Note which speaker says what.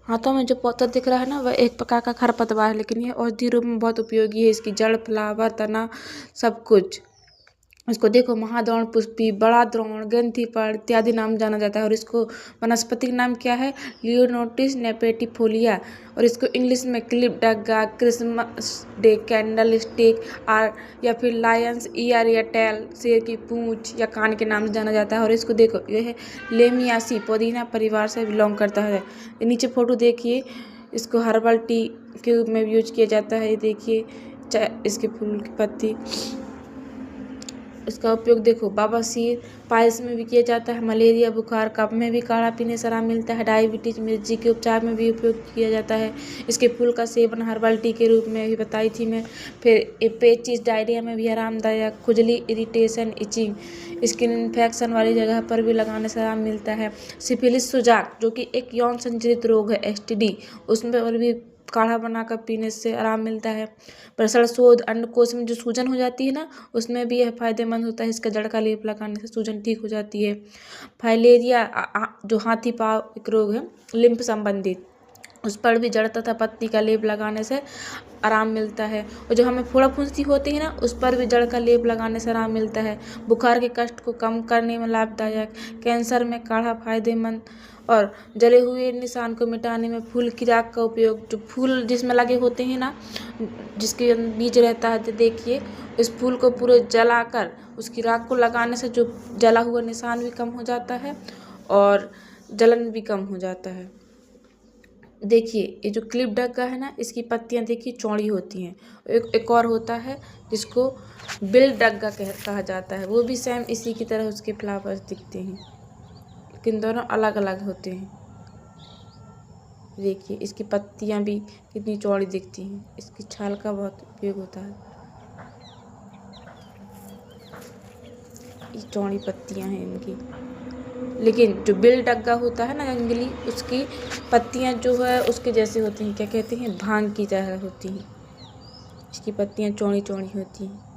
Speaker 1: हाथों में जो पौधा दिख रहा है ना, वह एक प्रकार का खरपतवार है, लेकिन यह औषधि रूप में बहुत उपयोगी है। इसकी जड़, फ्लावर, तना, सब कुछ। इसको देखो, महाद्रोण पुष्पी, बड़ा द्रोण, ग्रंथिपर्ण इत्यादि नाम जाना जाता है। और इसको वनस्पति का नाम क्या है? लियोनोटिस नेपेटिफोलिया। और इसको इंग्लिश में क्लिप डग्गा, क्रिसमस डे कैंडल स्टिक और या फिर लायंस ईयर या टेल, शेर की पूंछ या कान के नाम से जाना जाता है। और इसको देखो, यह लेमियासी पुदीना परिवार से बिलोंग करता है। नीचे फोटो देखिए, इसको हर्बल टी के रूप में यूज किया जाता है। देखिए इसके फूल की पत्ती, इसका उपयोग देखो, बवासीर, पायल्स में भी किया जाता है। मलेरिया, बुखार, कफ में भी काढ़ा पीने से आराम मिलता है। डायबिटीज, मिर्ची के उपचार में भी उपयोग किया जाता है। इसके फूल का सेवन हर्बल टी के रूप में भी बताई थी मैं। फिर पेचिस, डायरिया में भी आरामदायक, खुजली, इरिटेशन, इचिंग, स्किन इन्फेक्शन वाली जगह पर भी लगाने से आराम मिलता है। सिफिलिस, सुजाक, जो कि एक यौन संचारित रोग है, STD, उसमें और भी काढ़ा बनाकर पीने से आराम मिलता है। प्रसरण शोध, अंडकोश में जो सूजन हो जाती है ना, उसमें भी यह फायदेमंद होता है। इसका जड़ का लेप लगाने से सूजन ठीक हो जाती है। फाइलेरिया, जो हाथी पाँव एक रोग है लिम्फ संबंधित, उस पर भी जड़ तथा पत्ती का लेप लगाने से आराम मिलता है। और जो हमें फोड़ा फुंसी होती है ना, उस पर भी जड़ का लेप लगाने से आराम मिलता है। बुखार के कष्ट को कम करने में लाभदायक, कैंसर में काढ़ा फायदेमंद, और जले हुए निशान को मिटाने में फूल की राख का उपयोग, जो फूल जिसमें लगे होते हैं ना, जिसके बीज रहता है, तो देखिए इस फूल को पूरे जलाकर उसकी राख को लगाने से जो जला हुआ निशान भी कम हो जाता है और जलन भी कम हो जाता है। देखिए ये जो क्लिप डग्गा है ना, इसकी पत्तियां देखिए चौड़ी होती हैं। एक और होता है जिसको बिल डग्गा कहा जाता है, वो भी सेम इसी की तरह उसके फ्लावर्स दिखते हैं, लेकिन दोनों अलग अलग होते हैं। देखिए इसकी पत्तियां भी कितनी चौड़ी दिखती हैं। इसकी छाल का बहुत उपयोग होता है। ये चौड़ी पत्तियां हैं इनकी। लेकिन जो बिल डग्गा होता है ना जंगली, उसकी पत्तियां जो है उसके जैसे होती हैं, क्या कहते हैं, भांग की तरह होती हैं। इसकी पत्तियां चौड़ी चौड़ी होती हैं।